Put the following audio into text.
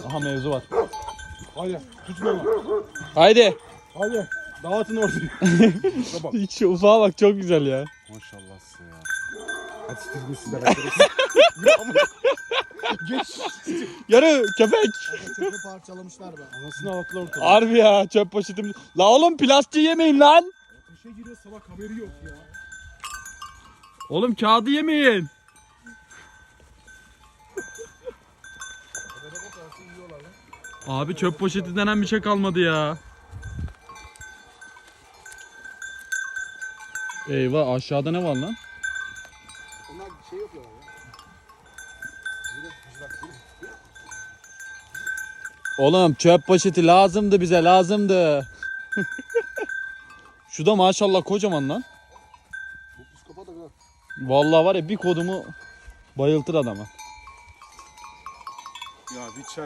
Aha mevzu var. Hadi tutun onu. Haydi. Hadi dağıtın orayı. Tamam. Hiç ufağa bak çok güzel ya. Maşallah size ya. Hadi siktirin sizler. Geç. Yarı köpek. Çöpü parçalamışlar be. Anasını ağlattılar ortada. Harbi ya çöp poşetimiz. La oğlum plastiği yemeyin lan. Ateşe giriyor salak haberi yok ya. Oğlum kağıdı yemeyin. Abi çöp poşeti denen bir şey kalmadı ya. Eyvah aşağıda ne var lan? Onlar şey yapıyorlar ya. Oğlum çöp poşeti lazımdı bize lazımdı. Şu da maşallah kocaman lan. Bu psikopat aga. Vallahi var ya bir kodumu bayıltır adamı. Ya bir çay.